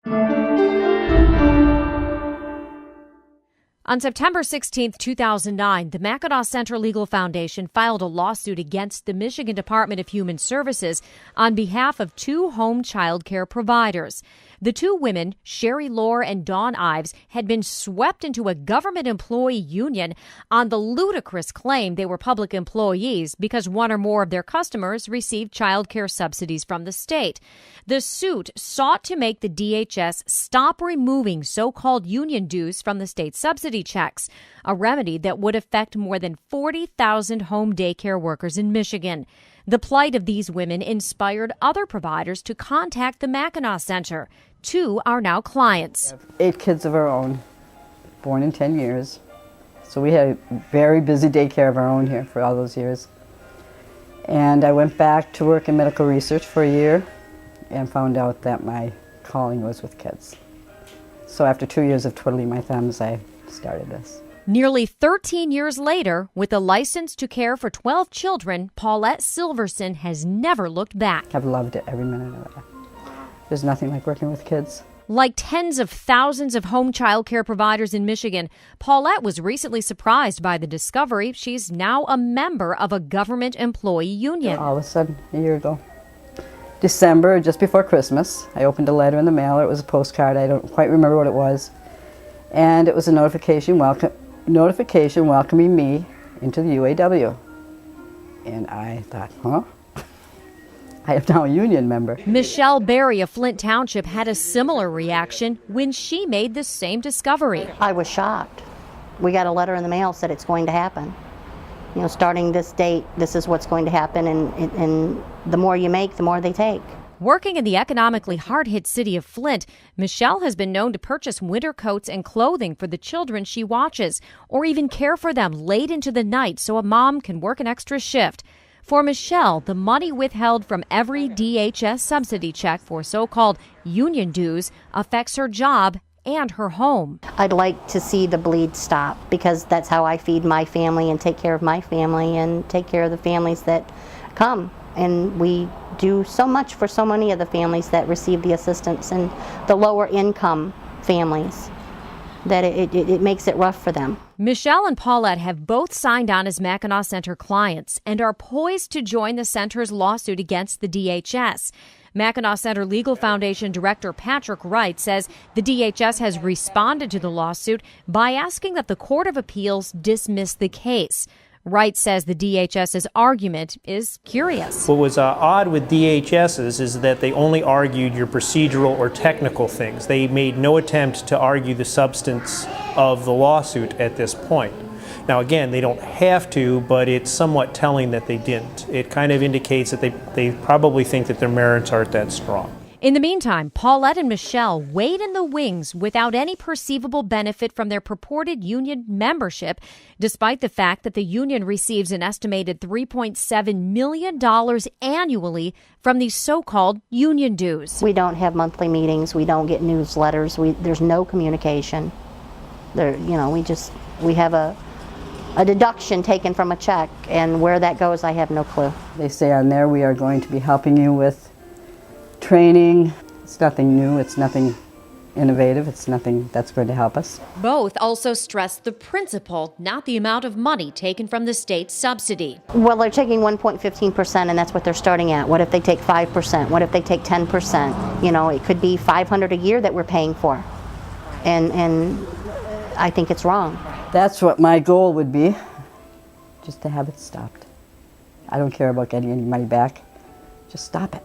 On September 16, 2009, the Mackinac Center Legal Foundation filed a lawsuit against the Michigan Department of Human Services on behalf of two home child care providers. The two women, Sherry Lohr and Dawn Ives, had been swept into a government employee union on the ludicrous claim they were public employees because one or more of their customers received child care subsidies from the state. The suit sought to make the DHS stop removing so-called union dues from the state subsidy checks, a remedy that would affect more than 40,000 home daycare workers in Michigan. The plight of these women inspired other providers to contact the Mackinac Center. Two are now clients. We have 8 kids of our own, born in 10 years. So we had a very busy daycare of our own here for all those years. And I went back to work in medical research for a year and found out that my calling was with kids. So after 2 years of twiddling my thumbs, I started this. Nearly 13 years later, with a license to care for 12 children, Paulette Silverson has never looked back. I've loved it every minute of it. There's nothing like working with kids. Like tens of thousands of home child care providers in Michigan, Paulette was recently surprised by the discovery she's now a member of a government employee union. All of a sudden, a year ago, December, just before Christmas, I opened a letter in the mail. It was a postcard. I don't quite remember what it was. And it was a notification welcoming me into the UAW. And I thought, huh? I am now a union member. Michelle Berry of Flint Township had a similar reaction when she made the same discovery. I was shocked. We got a letter in the mail said it's going to happen. You know, starting this date, this is what's going to happen, and the more you make, the more they take. Working in the economically hard-hit city of Flint, Michelle has been known to purchase winter coats and clothing for the children she watches, or even care for them late into the night so a mom can work an extra shift. For Michelle, the money withheld from every DHS subsidy check for so-called union dues affects her job and her home. I'd like to see the bleed stop, because that's how I feed my family and take care of my family and take care of the families that come. And we do so much for so many of the families that receive the assistance and the lower income families that it makes it rough for them. Michelle and Paulette have both signed on as Mackinac Center clients and are poised to join the center's lawsuit against the DHS. Mackinac Center Legal Foundation Director Patrick Wright says the DHS has responded to the lawsuit by asking that the Court of Appeals dismiss the case. Wright says the DHS's argument is curious. What was odd with DHS's is that they only argued your procedural or technical things. They made no attempt to argue the substance of the lawsuit at this point. Now again, they don't have to, but it's somewhat telling that they didn't. It kind of indicates that they probably think that their merits aren't that strong. In the meantime, Paulette and Michelle wait in the wings without any perceivable benefit from their purported union membership, despite the fact that the union receives an estimated $3.7 million annually from these so-called union dues. We don't have monthly meetings. We don't get newsletters. There's no communication. We have a deduction taken from a check, and where that goes, I have no clue. They say on there, we are going to be helping you with training. It's nothing new, it's nothing innovative, it's nothing that's going to help us. Both also stress the principle, not the amount of money taken from the state subsidy. Well, they're taking 1.15%, and that's what they're starting at. What if they take 5%? What if they take 10%? You know, it could be $500 a year that we're paying for. And I think it's wrong. That's what my goal would be, just to have it stopped. I don't care about getting any money back, just stop it.